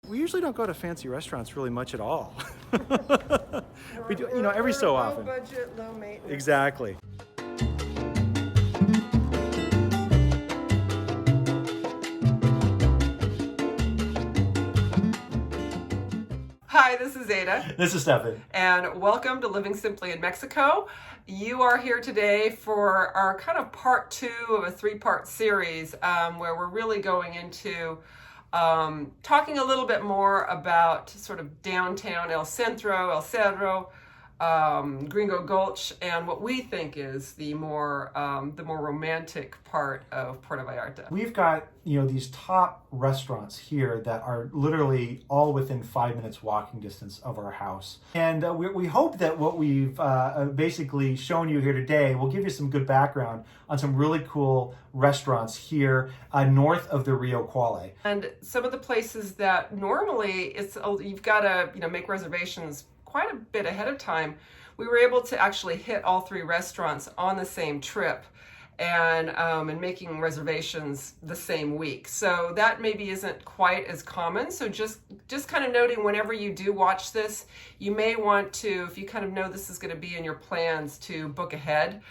We usually don't go to fancy restaurants really much at all. We do, you know, every so often. Low budget, low maintenance. Exactly. Hi, this is Ada. This is Stefan. And welcome to Living Simply in Mexico. You are here today for our kind of part two of a three-part series where we're really going into talking a little bit more about sort of downtown El Centro, El Cerro, Gringo Gulch, and what we think is the more romantic part of Puerto Vallarta. We've got, you know, these top restaurants here that are literally all within 5 minutes walking distance of our house. And we hope that what we've basically shown you here today will give you some good background on some really cool restaurants here north of the Rio Quale. And some of the places that normally you've got to make reservations quite a bit ahead of time. We were able to actually hit all three restaurants on the same trip and making reservations the same week. So that maybe isn't quite as common. So just kind of noting, whenever you do watch this, you may want to, if you kind of know this is going to be in your plans, to book ahead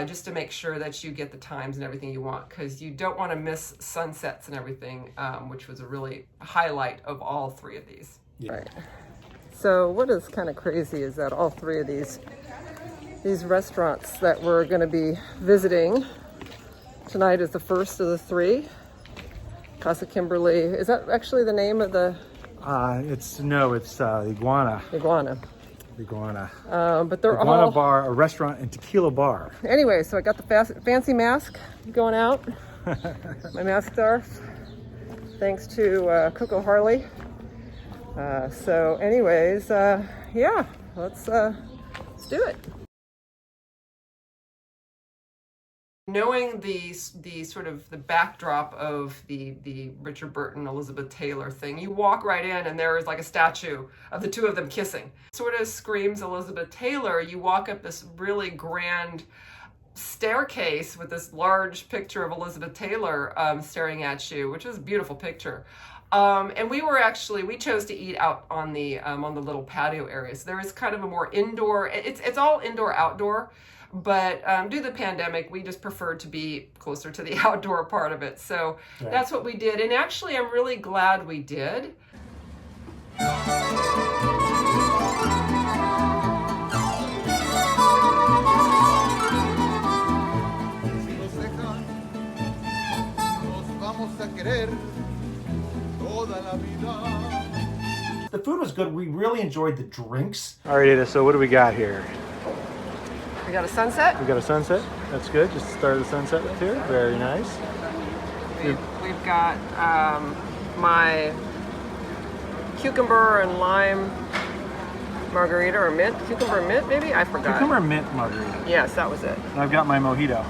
just to make sure that you get the times and everything you want, because you don't want to miss sunsets and everything, which was a really highlight of all three of these. Yeah. Right. So what is kind of crazy is that all three of these restaurants that we're going to be visiting tonight is the first of the three. Casa Kimberly. Is that actually the name of the? It's Iguana. Iguana. Iguana. But they're Iguana all bar, a restaurant and tequila bar. Anyway, so I got the fancy mask going out. My mask's off. Thanks to Coco Harley. So anyways, yeah, let's do it. Knowing the sort of the backdrop of the Richard Burton, Elizabeth Taylor thing, you walk right in and there is like a statue of the two of them kissing. Sort of screams Elizabeth Taylor. You walk up this really grand staircase with this large picture of Elizabeth Taylor staring at you, which is a beautiful picture. And we chose to eat out on the little patio area. So there is kind of a more indoor, it's all indoor outdoor, but due to the pandemic, we just preferred to be closer to the outdoor part of it. So right. That's what we did. And actually, I'm really glad we did. The food was good. We really enjoyed the drinks. All right, Ada, so what do we got here? We got a sunset. We got a sunset. That's good. Just started the sunset here. Very nice. We've got my cucumber and lime margarita, or mint. Cucumber and mint, maybe? I forgot. Cucumber and mint margarita. Yes, that was it. And I've got my mojito.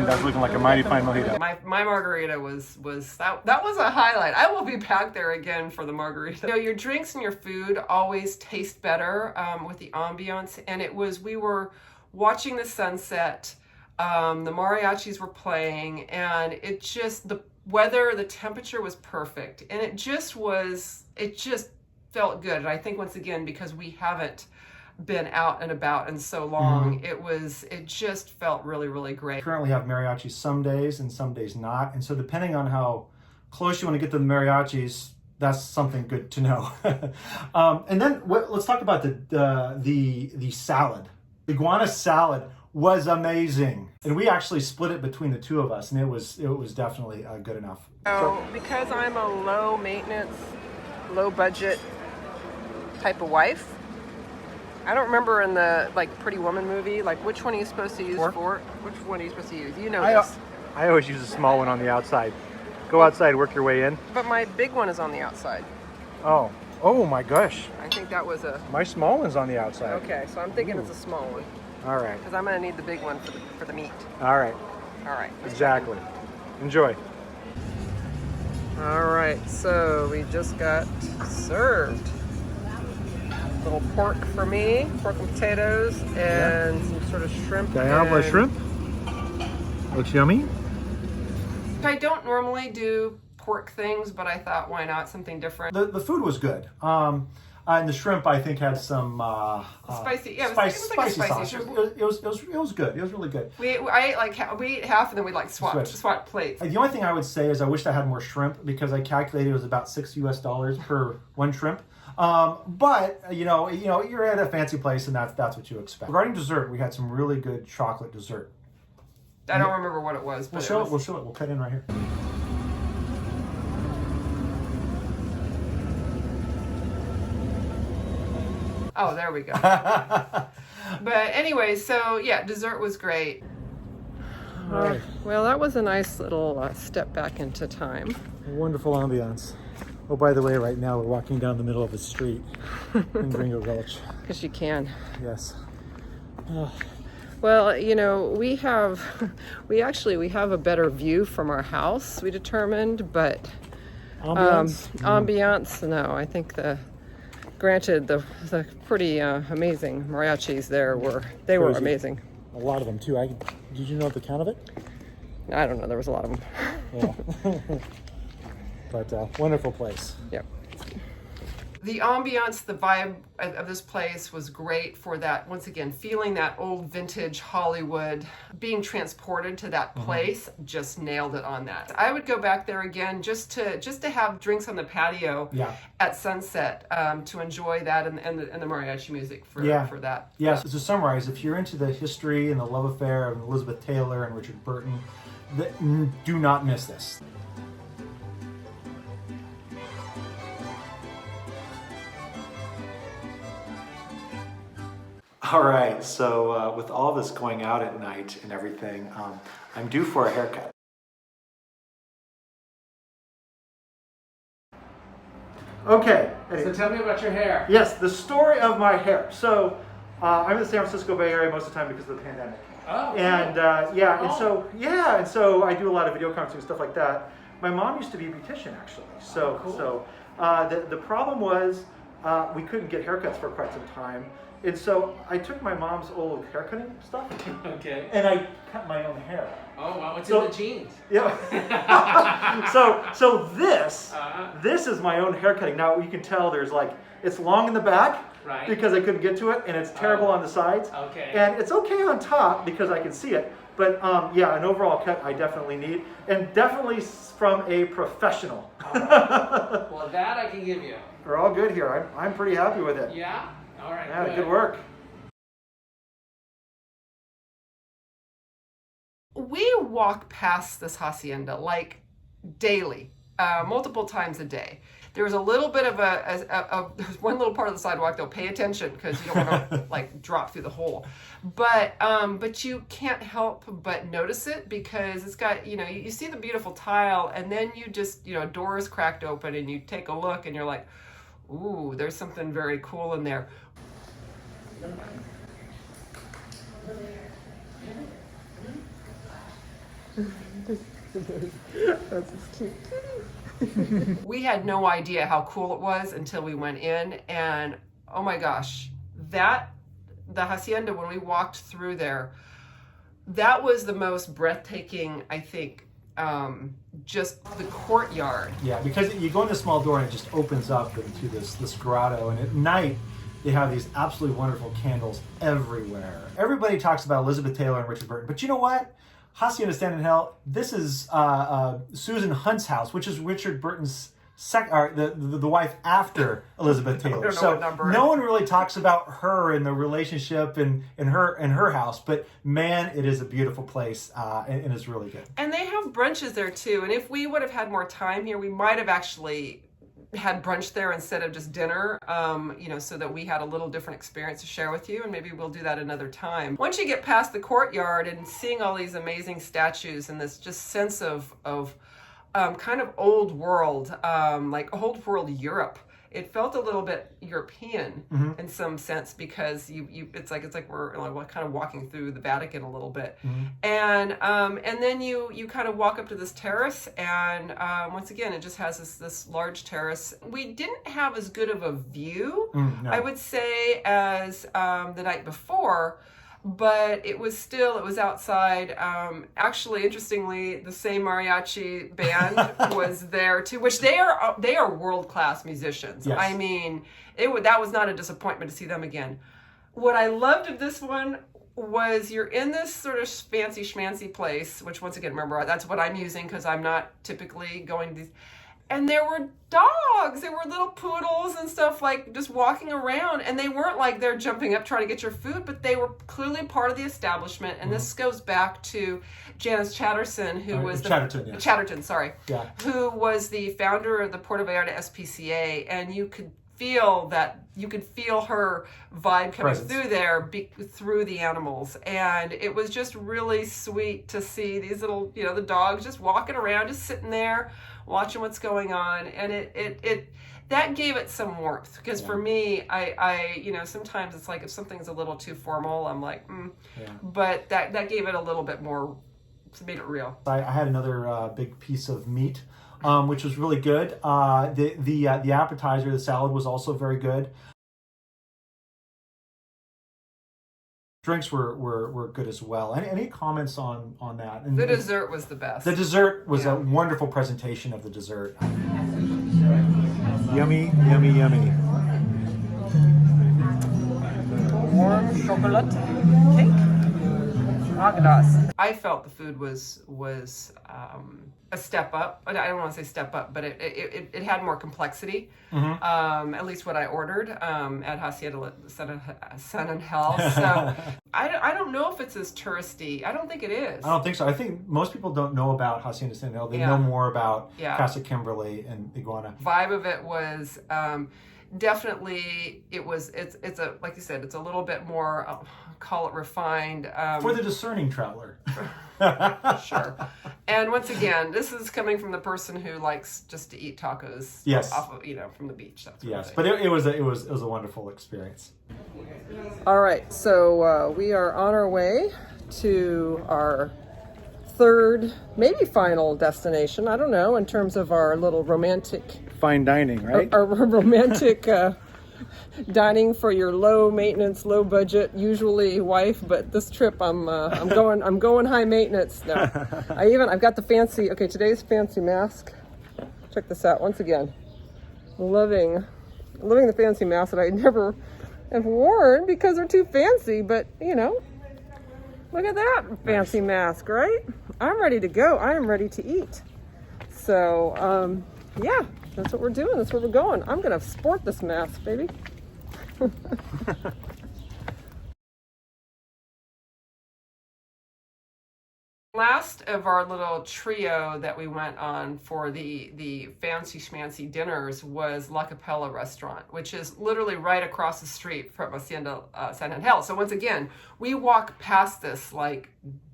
That's looking like a mighty fine mojito. My margarita was that was a highlight. I will be back there again for the margarita. You know, your drinks and your food always taste better with the ambiance. And we were watching the sunset. The mariachis were playing, and the weather, the temperature was perfect, and it just felt good. And I think, once again, because we haven't been out and about in so long, it just felt really, really great. We currently have mariachis some days and some days not, and so depending on how close you want to get to the mariachis, that's something good to know. And then let's talk about the salad. Iguana salad was amazing, and we actually split it between the two of us, and it was definitely good enough. So because I'm a low maintenance, low budget type of wife, I don't remember in the Pretty Woman movie, which one are you supposed to use for? Which one are you supposed to use? You know this. I always use a small one on the outside. Go outside, work your way in. But my big one is on the outside. Oh my gosh. I think that was My small one's on the outside. Okay, so I'm thinking it's a small one. All right. Because I'm going to need the big one for the meat. All right. All right. Exactly. Enjoy. All right, so we just got served. Little pork for me, pork and potatoes, and some sort of shrimp. Diablo shrimp. Looks yummy. I don't normally do pork things, but I thought, why not something different? The food was good. And the shrimp, I think, had some Spicy, yeah, it was like a spicy sauce. shrimp. It was good. It was really good. We ate half and then we like swapped plates. The only thing I would say is I wish I had more shrimp because I calculated it was about $6 per one shrimp. But you're at a fancy place and that's what you expect. Regarding dessert, we had some really good chocolate dessert. I don't remember what it was, but We'll show it. We'll cut in right here. Oh, there we go. But anyway, so yeah, dessert was great. All right. Well, that was a nice little step back into time. Wonderful ambiance. Oh, by the way, right now we're walking down the middle of a street in Gringo Gulch. Because you can. Yes. Well, we have a better view from our house, we determined, but ambiance, no. I think granted, the pretty amazing mariachis there were amazing. A lot of them too. Did you know the count of it? I don't know. There was a lot of them. Yeah. But wonderful place. Yep. The ambiance, the vibe of this place was great for that, once again, feeling that old vintage Hollywood, being transported to that place, just nailed it on that. I would go back there again just to have drinks on the patio at sunset, to enjoy that and the mariachi music for that. Yes, to summarize, if you're into the history and the love affair of Elizabeth Taylor and Richard Burton, do not miss this. All right, so with all this going out at night and everything, I'm due for a haircut. Okay. So tell me about your hair. Yes, the story of my hair. So I'm in the San Francisco Bay Area most of the time because of the pandemic. Oh. And and so I do a lot of video conferencing and stuff like that. My mom used to be a beautician actually. So the problem was we couldn't get haircuts for quite some time. And so I took my mom's old haircutting stuff. Okay. And I cut my own hair. Oh wow, what's in the jeans? Yeah. so this is my own haircutting. Now you can tell there's it's long in the back because I couldn't get to it, and it's terrible on the sides. Okay. And it's okay on top because I can see it. But an overall cut I definitely need, and definitely from a professional. Well, that I can give you. We're all good here. I'm pretty happy with it. Yeah. All right. Yeah, good work. We walk past this hacienda daily, multiple times a day. There's a little bit of there's one little part of the sidewalk though. Pay attention because you don't want to drop through the hole. But you can't help but notice it because it's got you see the beautiful tile and then you just a door is cracked open and you take a look and you're like, ooh, there's something very cool in there. That's cute. We had no idea how cool it was until we went in, and oh my gosh, the hacienda, when we walked through there, that was the most breathtaking, I think, just the courtyard. Yeah, because you go in the small door and it just opens up into this grotto, and at night they have these absolutely wonderful candles everywhere. Everybody talks about Elizabeth Taylor and Richard Burton, but you know what? Hacienda San Angel, this is Susan Hunt's house, which is Richard Burton's the wife after Elizabeth Taylor. So no one really talks about her and the relationship in her house, but man, it is a beautiful place and it's really good. And they have brunches there too. And if we would have had more time here, we might have actually had brunch there instead of just dinner, so that we had a little different experience to share with you, and maybe we'll do that another time. Once you get past the courtyard and seeing all these amazing statues and this just sense of kind of old world, like old world Europe, it felt a little bit European in some sense because it's like we're kind of walking through the Vatican a little bit, and then you kind of walk up to this terrace, and once again it just has this large terrace. We didn't have as good of a view, I would say, as the night before. but it was outside. Actually, interestingly, the same mariachi band was there too, which they are world-class musicians. Yes. I mean, that was not a disappointment to see them again. What I loved of this one was you're in this sort of fancy schmancy place, which once again, remember, that's what I'm using because I'm not typically going to these. And there were dogs, there were little poodles and stuff like just walking around, and they weren't like they're jumping up trying to get your food, but they were clearly part of the establishment. And this goes back to Janice Chatterton, who was Chatterton, sorry, who was the founder of the Puerto Vallarta SPCA, and you could feel her vibe coming through there through the animals, and it was just really sweet to see these little, the dogs just walking around, just sitting there watching what's going on, and it that gave it some warmth, because for me, I sometimes it's like if something's a little too formal, I'm like but that gave it a little bit more, made it real. I had another big piece of meat, which was really good. The appetizer, the salad, was also very good. Drinks were good as well. Any comments on that? And the dessert was the best. The dessert was a wonderful presentation of the dessert. Yummy, yummy, yummy. Warm chocolate cake. I felt the food was a step up. I don't want to say step up, but it had more complexity. At least what I ordered at Hacienda San Angel. So I don't know if it's as touristy. I don't think it is. I don't think so. I think most people don't know about Hacienda San Angel. They know more about Casa Kimberly and Iguana. Vibe of it was definitely it's a, like you said, it's a little bit more, call it refined, for the discerning traveler. Sure. And once again, this is coming from the person who likes just to eat tacos off of, from the beach. That's but it was a wonderful experience. All right, so we are on our way to our third, maybe final destination. I don't know, in terms of our little romantic fine dining, right? Our romantic dining for your low maintenance, low budget, usually wife. But this trip, I'm going high maintenance. No, I've got the fancy. Okay, today's fancy mask. Check this out once again. Loving the fancy mask that I never have worn because they're too fancy. But look at that fancy mask, right? I'm ready to go. I am ready to eat. So, that's what we're doing. That's where we're going. I'm going to sport this mask, baby. Last of our little trio that we went on for the fancy schmancy dinners was La Capella restaurant, which is literally right across the street from Hacienda San Angel. So once again, we walk past this like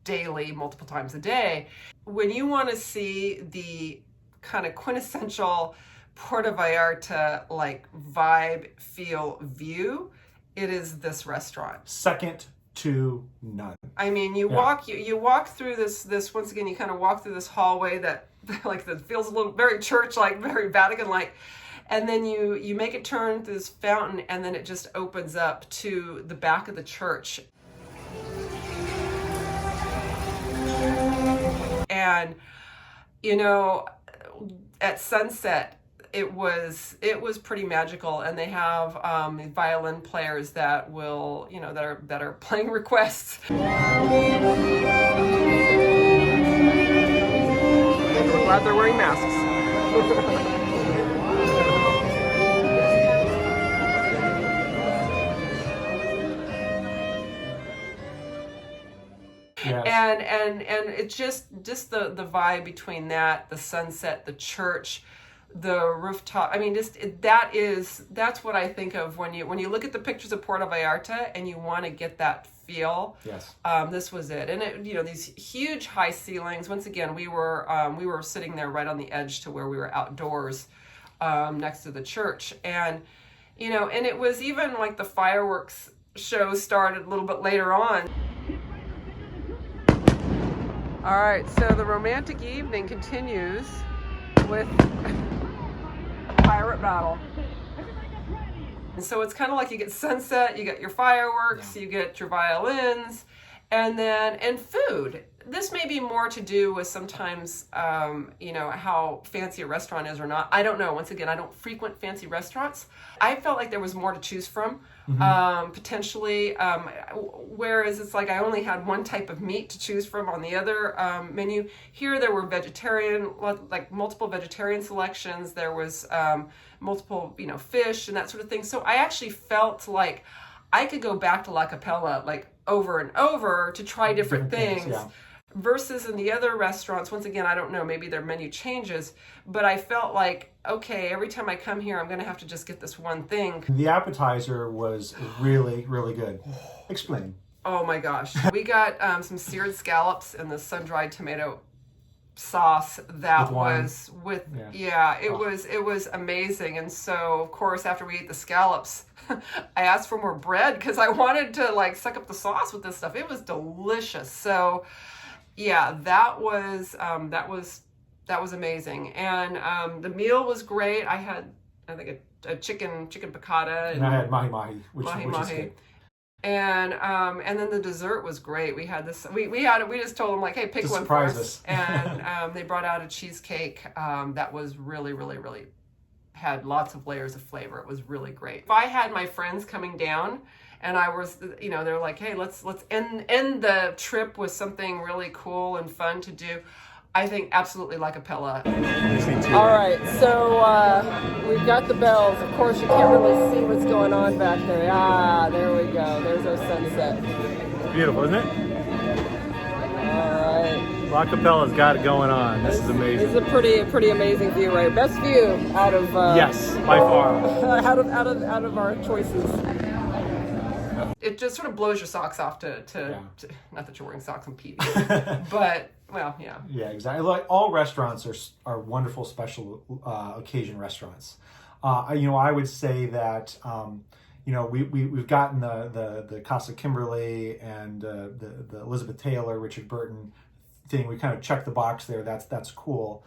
daily, multiple times a day. When you want to see the kind of quintessential Puerto Vallarta like vibe, feel, view, it is this restaurant. Second to none. I mean, you walk through this once again, you kind of walk through this hallway that feels a little very church-like, very Vatican-like, and then you make it turn through this fountain, and then it just opens up to the back of the church. And at sunset, it was pretty magical, and they have violin players that will, that are playing requests. We're glad they're wearing masks. Yes. And it's just the vibe between that, the sunset, the church, the rooftop. I mean, that's what I think of when you look at the pictures of Puerto Vallarta and you want to get that feel. Yes. This was it, and these huge high ceilings. Once again, we were sitting there right on the edge to where we were outdoors, next to the church, and and it was even like the fireworks show started a little bit later on. All right, so the romantic evening continues with a pirate battle. So it's kind of like you get sunset, you get your fireworks, you get your violins, and food. This may be more to do with sometimes, how fancy a restaurant is or not. I don't know. Once again, I don't frequent fancy restaurants. I felt like there was more to choose from, potentially. Whereas it's like I only had one type of meat to choose from on the other menu. Here there were multiple vegetarian selections. There was multiple, fish and that sort of thing. So I actually felt like I could go back to La Capella like over and over to try different things. Yeah. Versus in the other restaurants, once again, I don't know, maybe their menu changes, but I felt like, okay, every time I come here, I'm going to have to just get this one thing. The appetizer was really, really good. Explain. Oh my gosh. We got some seared scallops and the sun-dried tomato sauce that was with it was amazing. And so of course after we ate the scallops I asked for more bread because I wanted to like suck up the sauce with this stuff. It was delicious. So yeah, that was amazing. And the meal was great. I had I think a chicken piccata and I had mahi mahi, which is good. And then the dessert was great. We had this. We just told them like, hey, pick one for us. And they brought out a cheesecake that was really, really, really had lots of layers of flavor. It was really great. If I had my friends coming down, and I was, they're like, hey, let's end the trip with something really cool and fun to do. I think absolutely La Capella. All right, so we've got the bells. Of course, you can't really see what's going on back there. Ah, there we go. There's our sunset. It's beautiful, isn't it? All right. La Capella's got it going on. This is amazing. This is a pretty amazing view, right? Best view out of yes, by far. out of our choices. It just sort of blows your socks off to not that you're wearing socks and PVs, but well, yeah. Yeah, exactly. Like all restaurants are wonderful special occasion restaurants. I would say that we've gotten the Casa Kimberly and the Elizabeth Taylor, Richard Burton thing. We kind of checked the box there. That's cool.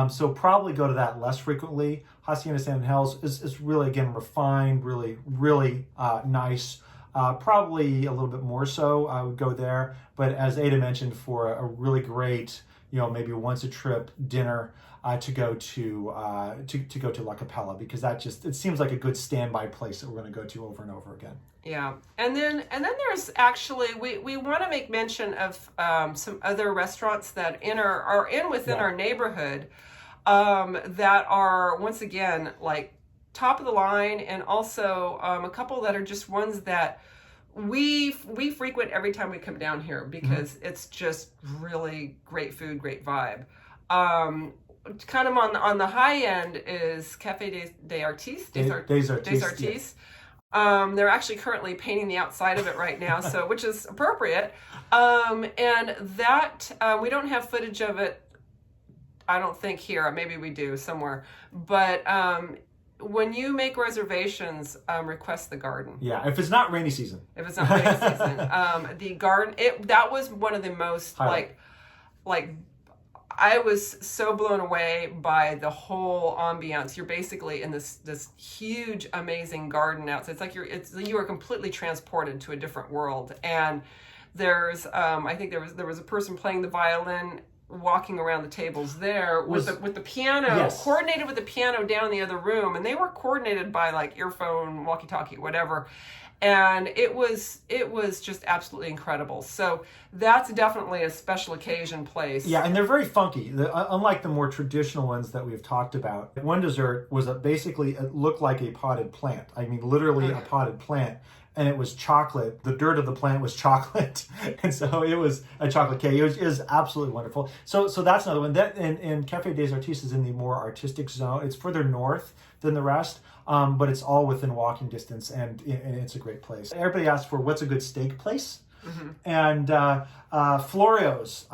So probably go to that less frequently. Hacienda San Angel is really, again, refined, really, really nice. Probably a little bit more so, I would go there. But as Ada mentioned, for a really great, maybe once a trip dinner, to go to La Capella, because it seems like a good standby place that we're going to go to over and over again. Yeah, and then there's actually we want to make mention of some other restaurants that are within our neighborhood that are once again like top of the line, and also a couple that are just ones that we frequent every time we come down here because it's just really great food, great vibe. Kind of on the high end is Café des Artistes. Des Artistes. Yeah. They're actually currently painting the outside of it right now, so which is appropriate. And that we don't have footage of it, I don't think here. Maybe we do somewhere, but. When you make reservations, request the garden. Yeah, if it's not rainy season. If it's not rainy season, the garden. That was one of the most like I was so blown away by the whole ambiance. You're basically in this huge, amazing garden outside. It's like you are completely transported to a different world. And there's I think there was a person playing the violin, walking around the tables there with the piano, coordinated with the piano down in the other room, and they were coordinated by like earphone, walkie-talkie, whatever. And it was just absolutely incredible. So that's definitely a special occasion place. Yeah, and they're very funky. Unlike the more traditional ones that we've talked about. One dessert was basically it looked like a potted plant. I mean, literally a potted plant. And it was chocolate. The dirt of the plant was chocolate, and so it was a chocolate cake. It was absolutely wonderful. So that's another one. That and Café des Artistes is in the more artistic zone. It's further north than the rest, but it's all within walking distance, and it's a great place. Everybody asks for what's a good steak place. And Florios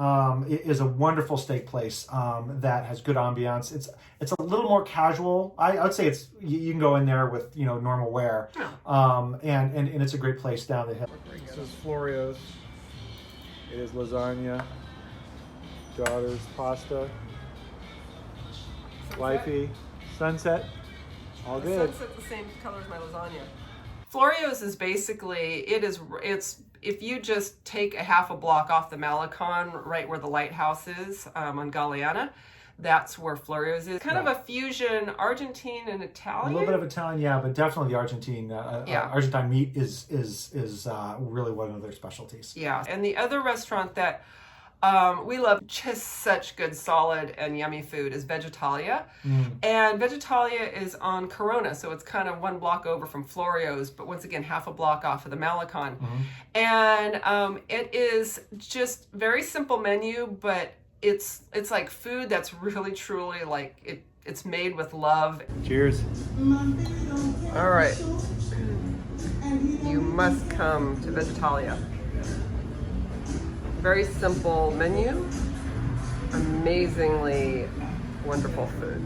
is a wonderful steak place that has good ambiance. It's a little more casual. I would say you can go in there with normal wear, and it's a great place down the hill. This is Florios. It is lasagna, daughter's pasta, wifey, sunset, all good. The sunset's the same color as my lasagna. Florios is basically, it's if you just take a half a block off the Malecon, right where the lighthouse is on Galeana, that's where Florios is. Kind of a fusion Argentine and Italian. A little bit of Italian, yeah, but definitely the Argentine meat is really one of their specialties. Yeah, and the other restaurant that we love, just such good, solid, and yummy food, is Veggitalia. And Veggitalia is on Corona, so it's kind of one block over from Florios, but once again, half a block off of the Malecon. And it is just very simple menu, but it's like food that's really, truly like it's made with love. Cheers. All right. You must come to Veggitalia. Very simple menu, amazingly wonderful food.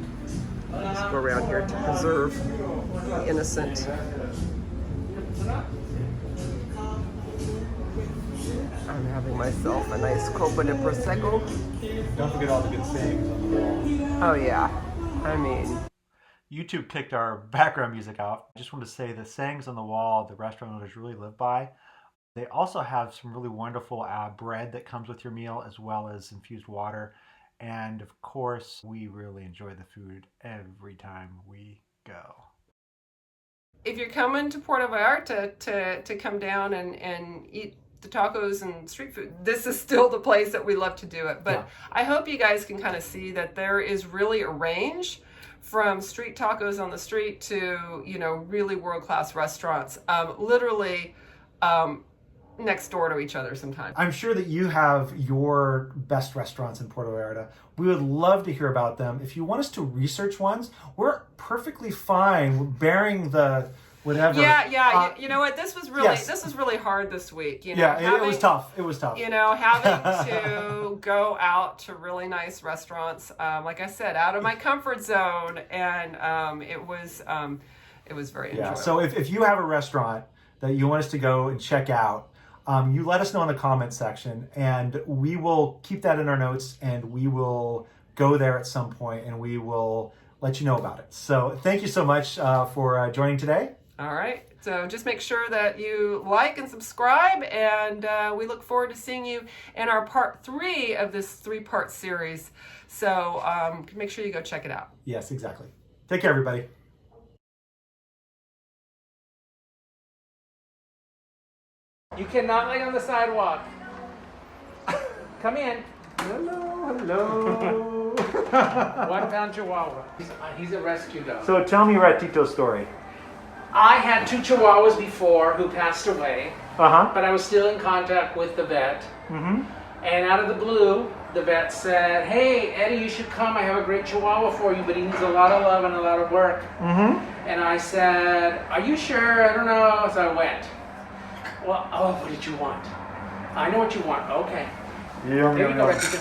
Just go around here to preserve the innocent. I'm having myself a nice Copa de Prosecco. Don't forget all the good sayings on the wall. Oh yeah, I mean. YouTube kicked our background music out. I just want to say the sayings on the wall the restaurant owners really live by. They also have some really wonderful bread that comes with your meal, as well as infused water. And of course, we really enjoy the food every time we go. If you're coming to Puerto Vallarta to come down and eat the tacos and street food, this is still the place that we love to do it. But yeah. I hope you guys can kind of see that there is really a range from street tacos on the street to, you know, really world-class restaurants. Literally, next door to each other sometimes. I'm sure that you have your best restaurants in Puerto Vallarta. We would love to hear about them. If you want us to research ones, we're perfectly fine bearing the whatever. Yeah. You know what? This was really hard this week. You know, it was tough. It was tough. You know, having to go out to really nice restaurants, like I said, out of my comfort zone, and it was very enjoyable. So if you have a restaurant that you want us to go and check out, you let us know in the comments section, and we will keep that in our notes, and we will go there at some point, and we will let you know about it. So thank you so much for joining today. All right. So just make sure that you like and subscribe, and we look forward to seeing you in our part 3 of this 3-part series. So make sure you go check it out. Yes, exactly. Take care, everybody. You cannot lay on the sidewalk. Come in. Hello. 1 pound Chihuahua. He's a rescue dog. So tell me Ratito's story. I had 2 Chihuahuas before who passed away, but I was still in contact with the vet. And out of the blue, the vet said, "Hey, Eddie, you should come. I have a great Chihuahua for you, but he needs a lot of love and a lot of work." And I said, "Are you sure? I don't know." So I went. Well, what did you want? I know what you want. Okay. Yeah, there you go, Ratito.